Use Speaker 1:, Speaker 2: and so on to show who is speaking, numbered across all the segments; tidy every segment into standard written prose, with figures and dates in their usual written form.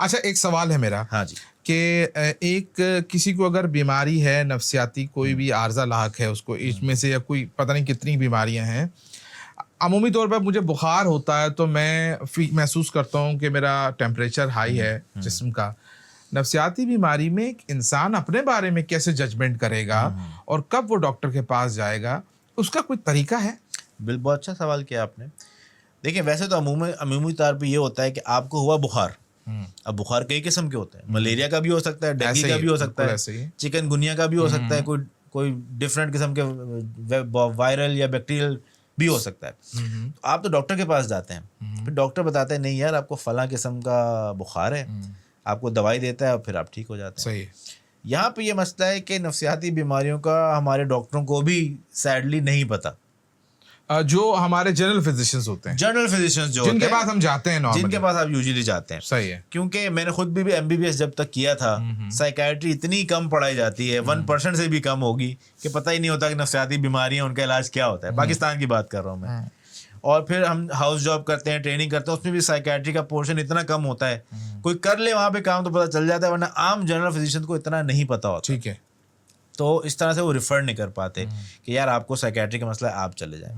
Speaker 1: अच्छा, एक सवाल है मेरा
Speaker 2: हाँ जी।
Speaker 1: कि एक किसी को अगर बीमारी है नफ्सियाती, कोई भी आर्जा लाक है उसको इसमें से, या कोई पता नहीं कितनी बीमारियां हैं, अमूमी तौर पर मुझे बुखार होता है तो मैं महसूस करता हूँ कि मेरा टेम्परेचर हाई है जिस्म का। नफ्सियाती बीमारी में एक इंसान अपने बारे में कैसे जजमेंट करेगा और कब वो डॉक्टर के पास जाएगा, उसका कोई तरीका है?
Speaker 2: बहुत अच्छा सवाल किया आपने। देखिए, वैसे तो अमूमी तौर पे ये होता है कि आपको हुआ बुखार। अब बुखार कई किस्म के होते हैं, मलेरिया का भी हो सकता है, डेंगू का भी हो सकता है, चिकनगुनिया का भी हो सकता है, कोई डिफरेंट किस्म के वायरल या बैक्टीरियल भी हो सकता है। तो आप तो डॉक्टर के पास जाते हैं, फिर डॉक्टर बताते हैं नहीं यार आपको फलां किस्म का बुखार है, आपको दवाई देता है और फिर आप ठीक हो जाते हैं।
Speaker 1: सही है।
Speaker 2: यहाँ पे ये मसला है कि नफ्सियाती बीमारियों का हमारे डॉक्टरों को भी सैडली नहीं पता।
Speaker 1: जो हमारे जनरल फिजिशियंस होते हैं,
Speaker 2: जनरल फिजिशियंस जो
Speaker 1: जिनके पास हम जाते हैं नॉर्मली,
Speaker 2: जिनके पास आप यूजुअली जाते हैं।
Speaker 1: सही है।
Speaker 2: क्योंकि मैंने खुद भी एमबीबीएस जब तक किया था, साइकेट्री इतनी कम पढ़ाई जाती है, 1% से भी कम होगी, कि पता ही नहीं होता कि नफ्सियाती बीमारियां उनका इलाज क्या होता है। पाकिस्तान की बात कर रहा हूँ मैं। और फिर हम हाउस जॉब करते हैं, ट्रेनिंग करते हैं, उसमें भी साइकेट्री का पोर्शन इतना कम होता है, कोई कर ले वहाँ पे काम तो पता चल जाता है, वरना आम जनरल फिजिशियन को इतना नहीं पता होता।
Speaker 1: ठीक है।
Speaker 2: तो इस तरह से वो रिफर नहीं कर पाते कि यार आपको साइकेट्री का मसला है, आप चले जाएं।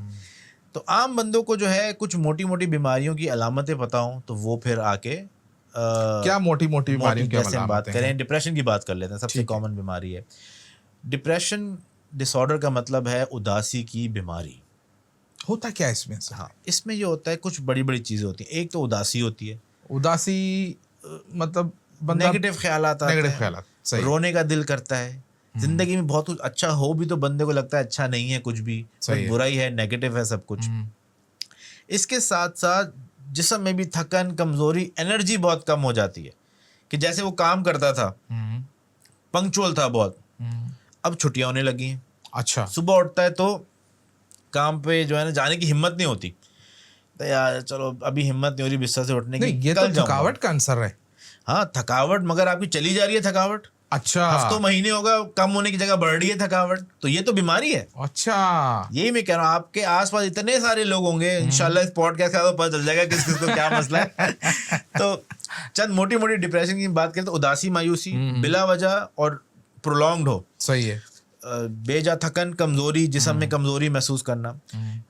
Speaker 2: तो आम बंदों को जो है कुछ मोटी मोटी बीमारियों की अलामतें पता हों तो वो फिर आके
Speaker 1: क्या मोटी मोटी बीमारियों की
Speaker 2: जैसे हम बात करें, डिप्रेशन की बात कर लेते हैं। सबसे कॉमन बीमारी है डिप्रेशन डिसऑर्डर, का मतलब है उदासी की बीमारी।
Speaker 1: होता क्या है इसमें?
Speaker 2: हाँ, इसमें ये होता है कुछ बड़ी बड़ी चीज़ें होती हैं। एक तो उदासी होती है।
Speaker 1: उदासी मतलब
Speaker 2: नेगेटिव ख्यालात आते हैं,
Speaker 1: नेगेटिव ख्यालात। सही।
Speaker 2: रोने का दिल करता है। जिंदगी में बहुत कुछ अच्छा हो भी तो बंदे को लगता है अच्छा नहीं है कुछ भी, बुरा ही है, नेगेटिव है सब कुछ। इसके साथ साथ जिस्म में भी थकन, कमजोरी, एनर्जी बहुत कम हो जाती है। कि जैसे वो काम करता था, पंक्चुअल था बहुत, अब छुट्टियां होने लगी हैं।
Speaker 1: अच्छा।
Speaker 2: सुबह उठता है तो काम पे जो है ना जाने की हिम्मत नहीं होती, तो यार चलो अभी हिम्मत नहीं हो रही बिस्तर से उठने की,
Speaker 1: ये तो थकावट का आंसर है।
Speaker 2: हाँ, थकावट, मगर आपकी चली जा रही है थकावट।
Speaker 1: अच्छा।
Speaker 2: हफ्तों महीने होगा कम होने की जगह बढ़ रही है थकावट, तो ये तो बीमारी है।
Speaker 1: अच्छा,
Speaker 2: यही मैं कह रहा हूँ। आपके आसपास इतने सारे लोग होंगे, इंशाल्लाह इस पॉडकास्ट का तो पता चल जाएगा किस किस को क्या मसला है। तो चंद मोटी मोटी डिप्रेशन की बात करें तो उदासी, मायूसी बिला वजह और प्रोलॉन्ग्ड हो।
Speaker 1: सही है।
Speaker 2: बेजा थकन, कमजोरी, जिस्म में कमजोरी महसूस करना।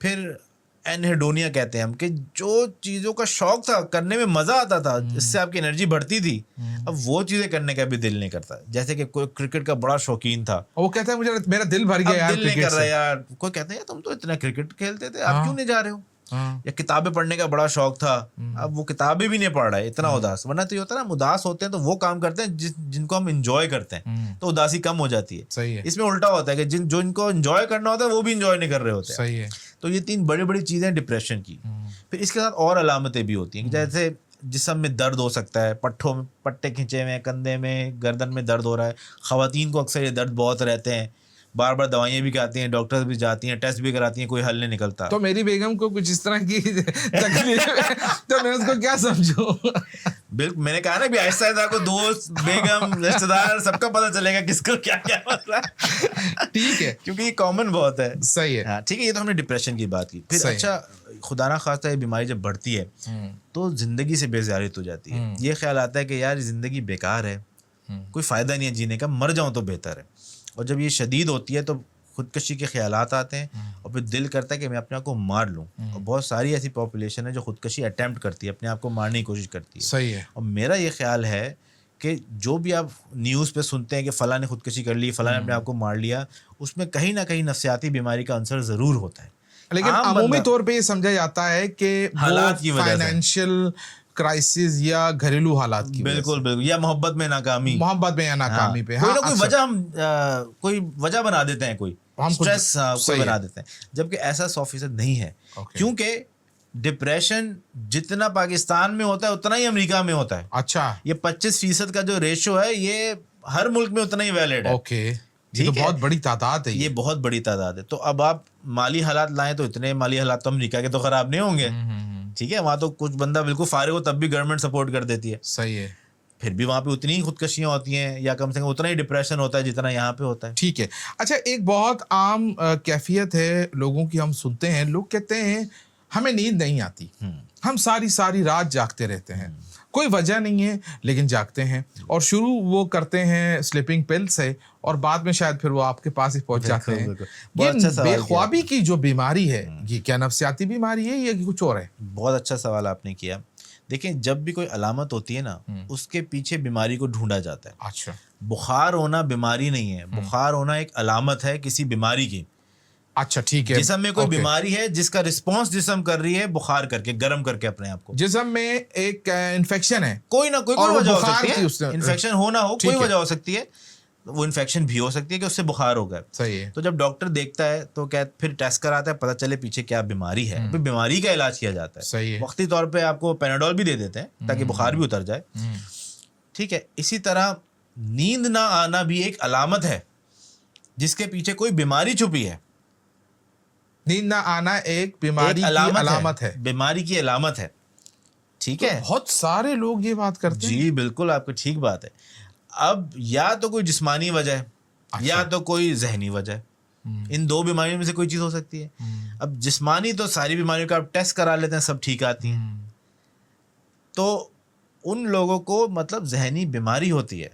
Speaker 2: फिर एनहेडोनिया कहते हैं हम, कि जो चीज़ों का शौक था, करने में मज़ा आता था, इससे आपकी एनर्जी बढ़ती थी, अब वो चीज़ें करने का भी दिल नहीं करता। जैसे कि कोई क्रिकेट का बड़ा शौकीन था,
Speaker 1: वो कहता है मुझे मेरा दिल भर गया यार,
Speaker 2: दिल नहीं कर रहा यार। कोई कहता है यार तुम तो इतना क्रिकेट खेलते थे, आप क्यों नहीं जा रहे हो? या किताबें पढ़ने का बड़ा शौक था, अब वो किताबें भी नहीं पढ़ रहा है, इतना उदास। वरना तो ये होता है ना, उदास होते हैं तो वो काम करते हैं जिनको हम इंजॉय करते हैं, तो उदासी कम हो जाती है।
Speaker 1: सही है।
Speaker 2: इसमें उल्टा होता है कि जो इनको इंजॉय करना होता है वो भी इंजॉय नहीं कर रहे होते हैं।
Speaker 1: सही है।
Speaker 2: तो ये तीन बड़ी बड़ी चीज़ें डिप्रेशन की। फिर इसके साथ और अलामतें भी होती हैं, जैसे जिस्म में दर्द हो सकता है, पट्टों में पट्टे खींचे हुए, कंधे में, गर्दन में दर्द हो रहा है। ख़वातीन को अक्सर ये दर्द बहुत रहते हैं, बार बार दवाइयाँ भी खाती हैं, डॉक्टर्स भी जाती हैं, टेस्ट भी कराती हैं, कोई हल नहीं निकलता।
Speaker 1: तो मेरी बेगम को कुछ इस तरह की तकलीफ है तो मैं उसको क्या समझूं?
Speaker 2: बिल्कुल, मैंने कहा ना भी आहिस्ता आहिस्ता आपको दोस्त, बेगम, रिश्तेदार सबका पता चलेगा किसको क्या क्या मसला।
Speaker 1: ठीक है,
Speaker 2: क्योंकि ये कॉमन बहुत है।
Speaker 1: सही है।
Speaker 2: हाँ, ठीक है। ये तो हमने डिप्रेशन की बात की। फिर अच्छा, खुदा ना खास्ता ये बीमारी जब बढ़ती है तो जिंदगी से बेजारियत हो जाती है। ये ख्याल आता है कि यार जिंदगी बेकार है, कोई फ़ायदा नहीं है जीने का, मर जाऊँ तो बेहतर है। और जब ये शदीद होती है तो खुदकशी के ख्यालात आते हैं और फिर दिल करता है कि मैं अपने आप को मार लूँ। और बहुत सारी ऐसी पॉपुलेशन है जो खुदकशी अटैम्प्ट करती है, अपने आप को मारने की कोशिश करती है।
Speaker 1: सही है।
Speaker 2: और मेरा ये ख्याल है कि जो भी आप न्यूज़ पे सुनते हैं कि फ़लाँ ने खुदकशी कर ली, फ़लाँ ने अपने आप को मार लिया, उसमें कहीं ना कहीं नफ्सियाती बीमारी का अंसर ज़रूर होता है।
Speaker 1: लेकिन अमूमी तौर पे ये समझा जाता है कि
Speaker 2: हालात की वजह से,
Speaker 1: फाइनेंशियल क्राइसिस या घरेलू हालात की
Speaker 2: बिल्कुल बिल्कुल, या मोहब्बत में नाकामी
Speaker 1: या नाकामी पे
Speaker 2: कोई ना कोई वजह हम कोई वजह बना देते हैं, कोई स्ट्रेस कोई बना देते हैं, जबकि ऐसा 100% नहीं है। क्योंकि डिप्रेशन जितना पाकिस्तान में होता है उतना ही अमेरिका में होता है।
Speaker 1: अच्छा,
Speaker 2: ये 25% का जो रेशो है ये हर मुल्क में उतना ही वैलिड है।
Speaker 1: ओके, ये तो बहुत बड़ी तादाद है।
Speaker 2: ये बहुत बड़ी तादाद है। तो अब आप माली हालात लाएं तो इतने माली हालात तो अमेरिका के तो खराब नहीं होंगे। ठीक है, वहाँ तो कुछ बंदा बिल्कुल फारिग हो तब भी गवर्नमेंट सपोर्ट कर देती है।
Speaker 1: सही है।
Speaker 2: फिर भी वहाँ पे उतनी ही खुदकशियाँ होती हैं, या कम से कम उतना ही डिप्रेशन होता है जितना यहाँ पे होता है।
Speaker 1: ठीक है। अच्छा, एक बहुत आम कैफियत है लोगों की, हम सुनते हैं, लोग कहते हैं हमें नींद नहीं आती, हम सारी सारी रात जागते रहते हैं। कोई वजह नहीं है लेकिन जागते हैं, और शुरू वो करते हैं स्लीपिंग पिल से और बाद में शायद फिर वो आपके पास ही पहुंच जाते हैं।
Speaker 2: बहुत अच्छा
Speaker 1: ये
Speaker 2: सवाल किया
Speaker 1: बेख्वाबी की जो बीमारी है, ये क्या नफ्सियाती बीमारी है या कुछ और है?
Speaker 2: बहुत अच्छा सवाल आपने किया। देखिए, जब भी कोई अलामत होती है ना, उसके पीछे बीमारी को ढूंढा जाता है।
Speaker 1: अच्छा,
Speaker 2: बुखार होना बीमारी नहीं है, बुखार होना एक अलामत है किसी बीमारी की।
Speaker 1: अच्छा ठीक है।
Speaker 2: जिस्म में कोई बीमारी है जिसका रिस्पॉन्स जिस्म कर रही है बुखार करके, गर्म करके अपने आप को।
Speaker 1: जिस्म में एक इन्फेक्शन है,
Speaker 2: कोई ना कोई वजह हो सकती है, इन्फेक्शन हो ना हो, कोई वजह हो सकती है। वो इन्फेक्शन भी हो सकती है कि उससे बुखार हो गया।
Speaker 1: सही है।
Speaker 2: तो जब डॉक्टर देखता है तो क्या, फिर टेस्ट कराता है, पता चले पीछे क्या बीमारी है, फिर बीमारी का इलाज किया जाता है।
Speaker 1: सही है।
Speaker 2: वक्ती तौर पे आपको पेनाडोल भी दे देते हैं ताकि बुखार भी उतर जाए। ठीक है। इसी तरह नींद ना आना भी एक अलामत है जिसके पीछे कोई बीमारी छुपी है।
Speaker 1: नींद ना आना एक बीमारी की अलामत है,
Speaker 2: बीमारी की अलामत है। ठीक है।
Speaker 1: बहुत सारे लोग ये बात करते हैं।
Speaker 2: जी बिल्कुल, आपको ठीक बात है। अब या तो कोई जिस्मानी वजह है, या तो कोई जहनी वजह है। इन दो बीमारियों में से कोई चीज हो सकती है। अब जिस्मानी तो सारी बीमारियों का आप टेस्ट करा लेते हैं, सब ठीक आती हैं। तो उन लोगों को मतलब जहनी बीमारी होती है।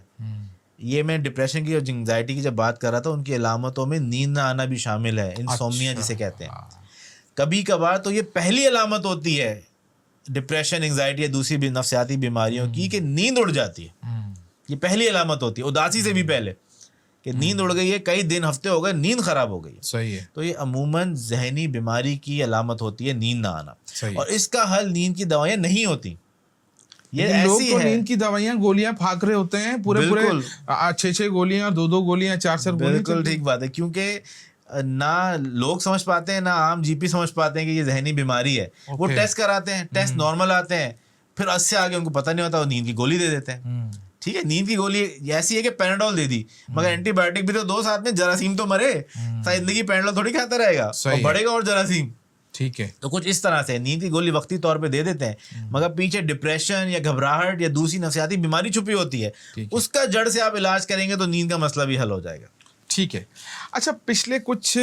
Speaker 2: ये मैं डिप्रेशन की और एंग्जाइटी की जब बात कर रहा था, उनकी अलामतों में नींद ना आना भी शामिल है, इंसोम्निया जिसे कहते हैं। कभी कभार तो ये पहली अलामत होती है डिप्रेशन, एंग्जाइटी या दूसरी भी नफ्सियाती बीमारियों की, कि नींद उड़ जाती है। ये पहली अलामत होती है, उदासी से भी पहले, कि नींद उड़ गई है, कई दिन हफ्ते हो गए, नींद खराब हो गई है।
Speaker 1: सही है।
Speaker 2: तो ये अमूमन जहनी बीमारी की अलामत होती है, नींद ना आना।
Speaker 1: सही।
Speaker 2: और इसका हल नींद की दवाइयां नहीं होती।
Speaker 1: ये लोग तो नींद की दवाइयां, गोलियां फाक रहे होते हैं, पूरे 6 गोलियां, 2 गोलियां, 4 गोलियां।
Speaker 2: बिल्कुल ठीक बात है, क्योंकि ना लोग समझ पाते हैं, ना आम जीपी समझ पाते हैं कि ये जहनी बीमारी है। वो टेस्ट कराते हैं, टेस्ट नॉर्मल आते हैं, फिर उससे आगे उनको पता नहीं होता, वो नींद की गोली दे देते हैं। ठीक है। नींद की गोली ऐसी है कि पेनाडोल दे दी, मगर एंटीबायोटिक भी तो दो साथ में, जरासीम तो मरे, सारी जिंदगी पेनाडोल थोड़ी खाता रहेगा, और बढ़ेगा और जरासीम।
Speaker 1: ठीक है।
Speaker 2: तो कुछ इस तरह से नींद की गोली वक्ती तौर पे दे देते हैं, मगर पीछे डिप्रेशन या घबराहट या दूसरी नफसियाती बीमारी छुपी होती है। उसका जड़ से आप इलाज करेंगे तो नींद का मसला भी हल हो जाएगा।
Speaker 1: ठीक है। अच्छा, पिछले कुछ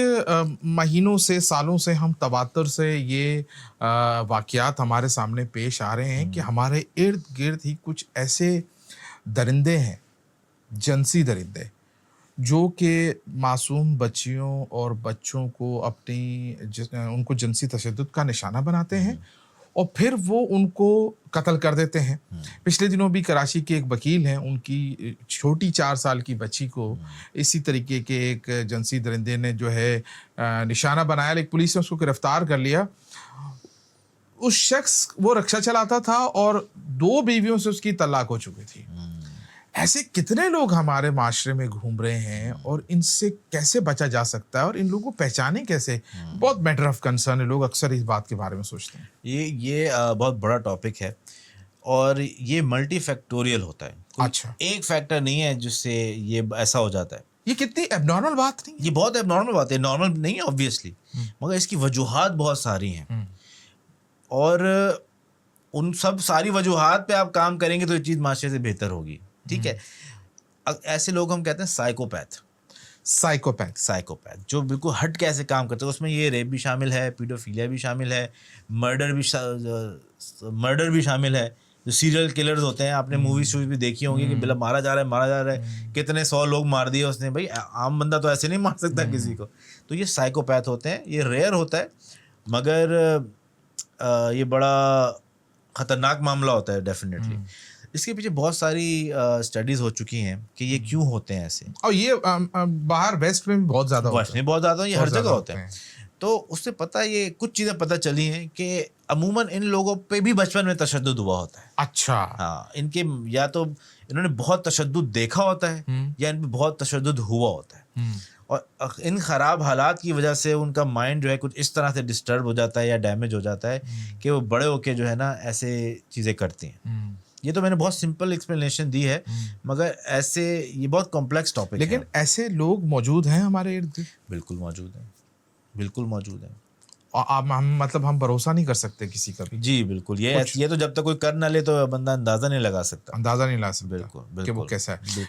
Speaker 1: महीनों से, सालों से हम तवातर से ये वाक़यात हमारे सामने पेश आ रहे हैं कि हमारे इर्द गिर्द ही कुछ ऐसे दरिंदे हैं, जिनसी दरिंदे, जो कि मासूम बच्चियों और बच्चों को उनको जिनसी तशद्दुद का निशाना बनाते हैं और फिर वो उनको कत्ल कर देते हैं। पिछले दिनों भी कराची के एक वकील हैं, उनकी छोटी 4 साल की बच्ची को इसी तरीके के एक जिनसी दरिंदे ने जो है निशाना बनाया, लेकिन पुलिस ने उसको गिरफ्तार कर लिया। उस शख्स, वो रिक्शा चलाता था और 2 बीवियों से उसकी तलाक हो चुकी थी। ऐसे कितने लोग हमारे माशरे में घूम रहे हैं और इनसे कैसे बचा जा सकता है और इन लोगों को पहचाने कैसे? बहुत मैटर ऑफ कंसर्न है, लोग अक्सर इस बात के बारे में सोचते हैं।
Speaker 2: ये बहुत बड़ा टॉपिक है और ये मल्टी फैक्टोरियल होता है।
Speaker 1: अच्छा,
Speaker 2: एक फैक्टर नहीं है जिससे ये ऐसा हो जाता है।
Speaker 1: ये कितनी एबनॉर्मल बात नहीं है?
Speaker 2: ये बहुत एबनॉर्मल बात है, नॉर्मल नहीं है ऑब्वियसली, मगर इसकी वजूहात बहुत सारी हैं और उन सब सारी वजूहात पे आप काम करेंगे तो ये चीज़ माशरे से बेहतर होगी। ठीक है। ऐसे लोग हम कहते हैं साइकोपैथ, जो बिल्कुल हट के ऐसे काम करते हैं। उसमें ये रेप भी शामिल है, पीडोफिलिया भी शामिल है, मर्डर भी शामिल है। जो सीरियल किलर्स होते हैं, आपने मूवीज भी देखी होंगी कि बिल्ला मारा जा रहा है, कितने 100 लोग मार दिए उसने। भाई आम बंदा तो ऐसे नहीं मार सकता किसी को। तो ये साइकोपैथ होते हैं, ये रेयर होता है, मगर ये बड़ा ख़तरनाक मामला होता है डेफिनेटली। इसके पीछे बहुत सारी स्टडीज हो चुकी हैं कि ये क्यों होते हैं ऐसे।
Speaker 1: और ये बाहर वेस्ट में भी बहुत ज़्यादा होता है।
Speaker 2: वेस्ट में बहुत ज़्यादा, ये हर जगह होते हैं। तो उससे पता, ये कुछ चीज़ें पता चली हैं कि अमूमन इन लोगों पे भी बचपन में तशद्दुद हुआ होता है।
Speaker 1: अच्छा।
Speaker 2: हाँ, इनके या तो इन्होंने बहुत तशद्दुद देखा होता है या इन पे बहुत तशद्दुद हुआ होता है, और इन ख़राब हालात की वजह से उनका माइंड जो है कुछ इस तरह से डिस्टर्ब हो जाता है या डैमेज हो जाता है कि वो बड़े होके जो है ना ऐसे चीज़ें करती हैं। ये तो मैंने बहुत सिंपल एक्सप्लेनेशन दी है, मगर ऐसे ये बहुत कॉम्प्लेक्स टॉपिक है।
Speaker 1: लेकिन ऐसे लोग मौजूद हैं हमारे इर्द गिर्द?
Speaker 2: बिल्कुल मौजूद हैं, बिल्कुल मौजूद हैं।
Speaker 1: और हम भरोसा नहीं कर सकते किसी का भी।
Speaker 2: जी बिल्कुल, ये तो जब तक कोई कर ना ले तो बंदा अंदाज़ा नहीं लगा सकता।
Speaker 1: बिल्कुल
Speaker 2: बिल्कुल
Speaker 1: कि वो कैसा है।